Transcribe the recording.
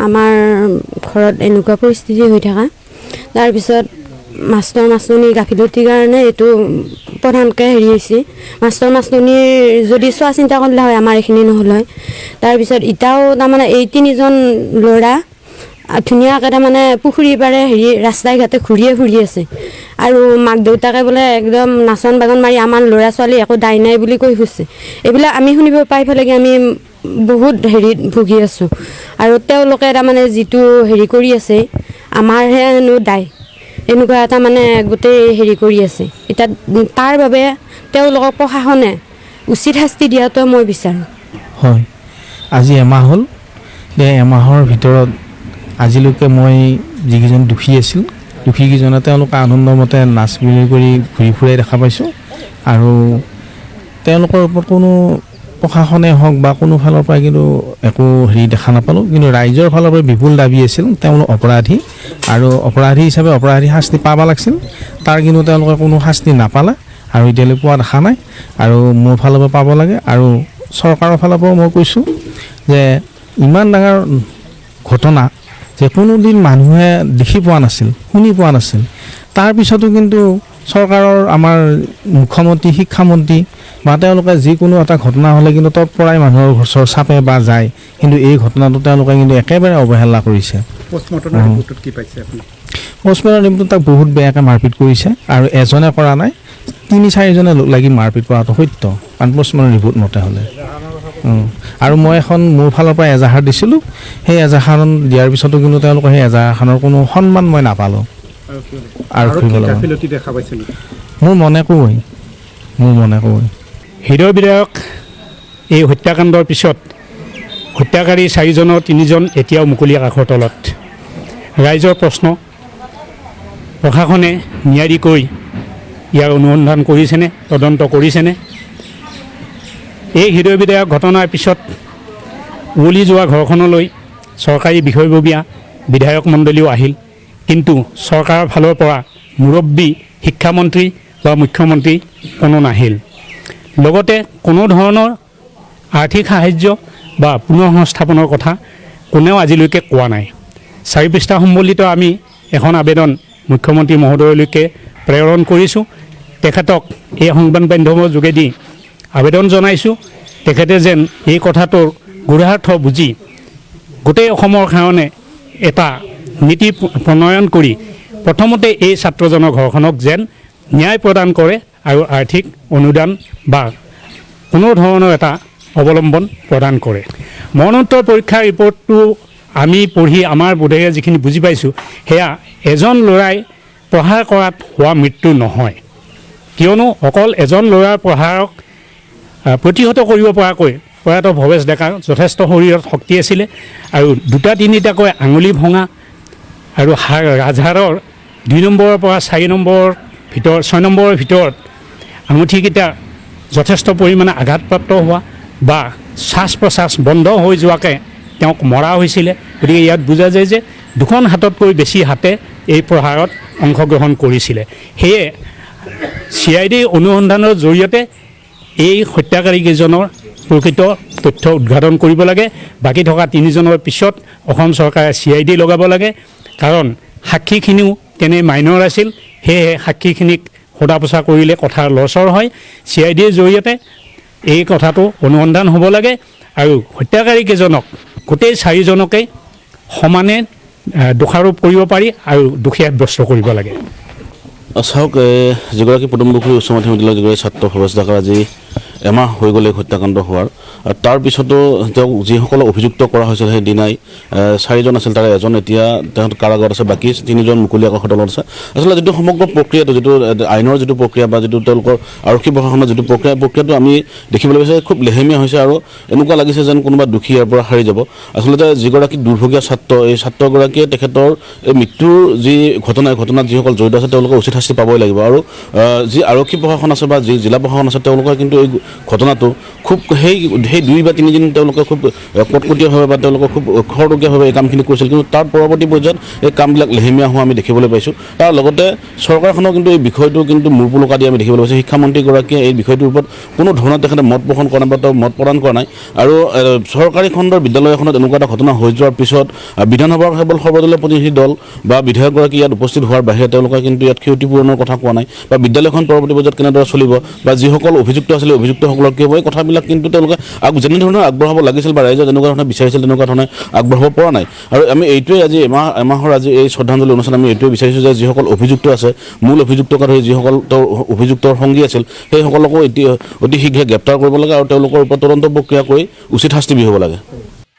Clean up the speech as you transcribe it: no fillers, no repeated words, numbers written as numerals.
আমাৰ ঘৰত এনেকুৱা পৰিস্থিতি হৈ থকা তাৰপিছত মাষ্টৰ মাষ্টৰণী গাফিলতিৰ কাৰণে এইটো প্ৰধানকৈ হেৰি হৈছে মাষ্টৰ মাষ্টৰণীৰ যদি চোৱা চিন্তা কৰিলে হয় আমাৰ এইখিনি নহ'ল হয় তাৰপিছত এতিয়াও তাৰমানে এই 3জন ল'ৰা ধুনীয়াকৈ তাৰমানে পুখুৰী পাৰে হেৰি ৰাস্তাই ঘাটে ঘূৰিয়ে ফুৰি আছে আৰু মাক দেউতাকে বোলে একদম নাচন বাগন মাৰি আমাৰ ল'ৰা ছোৱালী একো দায় নাই বুলি কৈ ফুৰিছে এইবিলাক আমি শুনিব পাই পেলাই আমি বহুত হেৰিত ভুগি আছোঁ আৰু তেওঁলোকে তাৰমানে যিটো হেৰি কৰি আছে আমাৰহে দায় এনেকুৱা এটা মানে গোটেই হেৰি কৰি আছে এতিয়া তাৰ বাবে তেওঁলোকক প্ৰশাসনে উচিত শাস্তি দিয়াটো মই বিচাৰোঁ হয় আজি এমাহ হ'ল এমাহৰ ভিতৰত আজিলৈকে মই যিকেইজন দোষী আছিল দোষীকেইজনে তেওঁলোকে আনন্দমতে নাচ বুলি কৰি ঘূৰি ফুৰাই দেখা পাইছোঁ আৰু তেওঁলোকৰ ওপৰত কোনো প্ৰশাসনে হওক বা কোনো ফালৰ পৰা কিন্তু একো হেৰি দেখা নাপালোঁ কিন্তু ৰাইজৰ ফালৰ পৰা বিপুল দাবী আছিল তেওঁলোক অপৰাধী আৰু অপৰাধী হিচাপে অপৰাধী শাস্তি পাব লাগিছিল তাৰ কিন্তু তেওঁলোকে কোনো শাস্তি নাপালে আৰু এতিয়ালৈ পোৱা দেখা নাই আৰু মোৰ ফালৰ পৰা পাব লাগে আৰু চৰকাৰৰ ফালৰ পৰাও মই কৈছোঁ যে ইমান ডাঙৰ ঘটনা যে কোনোদিন মানুহে দেখি পোৱা নাছিল শুনি পোৱা নাছিল তাৰপিছতো কিন্তু চৰকাৰৰ আমাৰ মুখ্যমন্ত্ৰী শিক্ষামন্ত্ৰী বা তেওঁলোকে যিকোনো এটা ঘটনা হ'লে কিন্তু তৎপৰাই মানুহৰ ঘৰৰ চাপে বা যায় কিন্তু এই ঘটনাটো তেওঁলোকে কিন্তু একেবাৰে অৱহেলা কৰিছে পষ্টমৰ্টমৰ ৰিপৰ্টত কি পাইছে আপুনি পষ্টমৰ্টম ৰিপৰ্টত তাক বহুত বেয়াকৈ মাৰপিট কৰিছে আৰু এজনে কৰা নাই 3-4জনে লাগি মাৰপিট কৰাটো সত্য কাৰণ পষ্টমৰ্টম ৰিপৰ্ট মতে হ'লে আৰু মই এখন মোৰ ফালৰ পৰা এজাহাৰ দিছিলোঁ সেই এজাহাৰখন দিয়াৰ পিছতো কিন্তু তেওঁলোকৰ সেই এজাহাৰখনৰ কোনো সন্মান মই নাপালোঁ আৰু মোৰ মনে কয় হৃদয় বিধায়ক এই হত্যাকাণ্ডৰ পিছত হত্যাকাৰী 4জনৰ 3জন এতিয়াও মুকলি আকাশৰ তলত ৰাইজৰ প্ৰশ্ন প্ৰশাসনে নিয়াৰিকৈ ইয়াৰ অনুসন্ধান কৰিছেনে তদন্ত কৰিছেনে এই হৃদয় বিধায়ক ঘটনাৰ পিছত উৱলি যোৱা ঘৰখনলৈ চৰকাৰী বিষয়ববীয়া বিধায়ক মণ্ডলীও আহিল কিন্তু চৰকাৰৰ ফালৰ পৰা মুৰব্বী শিক্ষামন্ত্ৰী বা মুখ্যমন্ত্ৰী কোনো নাহিল লগতে কোনো ধৰণৰ আৰ্থিক সাহায্য বা পুনৰ সংস্থাপনৰ কথা কোনেও আজিলৈকে কোৱা নাই 4 পৃষ্ঠা সম্বলিত আমি এখন আবেদন মুখ্যমন্ত্ৰী মহোদয়লৈকে প্ৰেৰণ কৰিছোঁ তেখেতক এই সংবাদ মাধ্যমৰ যোগেদি আবেদন জনাইছোঁ তেখেতে যেন এই কথাটোৰ গূঢ়াৰ্থ বুজি গোটেই অসমৰ কাৰণে এটা নীতি প্ৰণয়ন কৰি প্ৰথমতে এই ছাত্ৰজনৰ ঘৰখনক যেন ন্যায় প্ৰদান কৰে আৰু আৰ্থিক অনুদান বা কোনো ধৰণৰ এটা অৱলম্বন প্ৰদান কৰে মৰণোত্তৰ পৰীক্ষাৰ ৰিপৰ্টটো আমি পঢ়ি আমাৰ বোধেৰে যিখিনি বুজি পাইছোঁ সেয়া এজন ল'ৰাই প্ৰহাৰ কৰাত হোৱা মৃত্যু নহয় কিয়নো অকল এজন ল'ৰাৰ প্ৰহাৰক প্ৰতিহত কৰিব পৰাকৈ প্ৰয়াত ভৱেশ ডেকাৰ যথেষ্ট শৰীৰত শক্তি আছিলে আৰু 2-3টাকৈ আঙুলি ভঙা আৰু ৰাজহাড়ৰ 2 নম্বৰৰ পৰা 4 নম্বৰৰ ভিতৰত 6 নম্বৰৰ ভিতৰত আঙুঠিকেইটা যথেষ্ট পৰিমাণে আঘাতপ্ৰাপ্ত হোৱা বা শ্বাস প্ৰশ্বাস বন্ধ হৈ যোৱাকৈ তেওঁক মৰা হৈছিলে গতিকে ইয়াত বুজা যায় যে 2খন হাততকৈ বেছি হাতে এই প্ৰহাৰত অংশগ্ৰহণ কৰিছিলে সেয়ে CID অনুসন্ধানৰ জৰিয়তে এই হত্যাকাৰীকেইজনৰ প্ৰকৃত তথ্য উদ্ঘাটন কৰিব লাগে বাকী থকা 3জনৰ পিছত অসম চৰকাৰে CID লগাব লাগে কাৰণ সাক্ষীখিনিও তেনে মাইনৰ আছিল সেয়ে সাক্ষীখিনিক সোধা পোছা কৰিলে কথাৰ লৰচৰ হয় CIDৰ জৰিয়তে এই কথাটো অনুসন্ধান হ'ব লাগে আৰু হত্যাকাৰীকেইজনক গোটেই 4জনকে সমানে দোষাৰোপ কৰিব পাৰি আৰু দোষী সাব্যস্ত কৰিব লাগে চাওক যিগৰাকী পদুমপুখুৰী উচ্চ মাধ্যমিক বিদ্যালয়ৰ যিগৰাকী ছাত্ৰ ভৱেশ ডেকাৰ আজি এমাহ হৈ গ'লে হত্যাকাণ্ড হোৱাৰ তাৰপিছতো তেওঁক যিসকলে অভিযুক্ত কৰা হৈছিল সেই দিনাই 4জন আছিল তাৰে এজন এতিয়া তেওঁ কাৰাগাৰত আছে বাকী 3জন মুকলি আকাশৰ তলত আছে আচলতে যিটো সমগ্ৰ প্ৰক্ৰিয়াটো যিটো আইনৰ যিটো প্ৰক্ৰিয়া বা যিটো তেওঁলোকৰ আৰক্ষী প্ৰশাসনৰ যিটো প্ৰক্ৰিয়াটো আমি দেখিবলৈ পাইছোঁ খুব লেহেমীয়া হৈছে আৰু এনেকুৱা লাগিছে যেন কোনোবা দোষী ইয়াৰ পৰা সাৰি যাব আচলতে যিগৰাকী দুৰ্ভগীয়া ছাত্ৰ এই ছাত্ৰগৰাকীয়ে তেখেতৰ এই মৃত্যুৰ যি ঘটনাত যিসকল জড়িত আছে তেওঁলোকে উচিত শাস্তি পাবই লাগিব আৰু যি আৰক্ষী প্ৰশাসন আছে বা যি জিলা প্ৰশাসন আছে তেওঁলোকে কিন্তু এই ঘটনাটো খুব সেই 2 বা 3 দিন তেওঁলোকে খুব কটকটীয়াভাৱে বা তেওঁলোকে খুব খৰতকীয়াভাৱে এই কামখিনি কৰিছিল, কিন্তু তাৰ পৰৱৰ্তী পৰ্যায়ত এই কামবিলাক লেহেমীয়া হোৱা আমি দেখিবলৈ পাইছোঁ। তাৰ লগতে চৰকাৰখনৰ কিন্তু এই বিষয়টো কিন্তু মূৰপোলকা দি আমি দেখিবলৈ পাইছোঁ। শিক্ষামন্ত্ৰীগৰাকীয়ে এই বিষয়টোৰ ওপৰত কোনো ধৰণৰ তেখেতে মত পোষণ কৰা নাই বা তেওঁ মত প্ৰদান কৰা নাই। আৰু চৰকাৰী খণ্ডৰ বিদ্যালয় এখনত এনেকুৱা এটা ঘটনা হৈ যোৱাৰ পিছত বিধানসভাৰ কেৱল সৰ্বদলীয় প্ৰতিনিধি দল বা বিধায়কগৰাকী ইয়াত উপস্থিত হোৱাৰ বাহিৰে তেওঁলোকে কিন্তু ইয়াত ক্ষতিপূৰণৰ কথা কোৱা নাই বা বিদ্যালয়খন পৰৱৰ্তী পৰ্যায়ত কেনেদৰে চলিব বা যিসকল অভিযুক্ত আছিলে অভিযুক্তসকলক কি হ'ব, এই কথাবিলাক কিন্তু তেওঁলোকে যেনেধৰণে আগবঢ়াব লাগিছিল বা ৰাইজে যেনেকুৱা ধৰণে বিচাৰিছিল তেনেকুৱা ধৰণে আগবঢ়াব পৰা নাই। আৰু আমি এইটোৱে আজি এমাহৰ আজি এই শ্ৰদ্ধাঞ্জলি অনুষ্ঠান আমি এইটোৱে বিচাৰিছোঁ যে যিসকল অভিযুক্ত আছে, মূল অভিযুক্তকে ধৰি যিসকল তেওঁৰ অভিযুক্তৰ সংগী আছিল, সেইসকলকো অতি শীঘ্ৰে গ্ৰেপ্তাৰ কৰিব লাগে আৰু তেওঁলোকৰ ওপৰত তদন্ত প্ৰক্ৰিয়া কৰি উচিত শাস্তি বিহিব লাগে।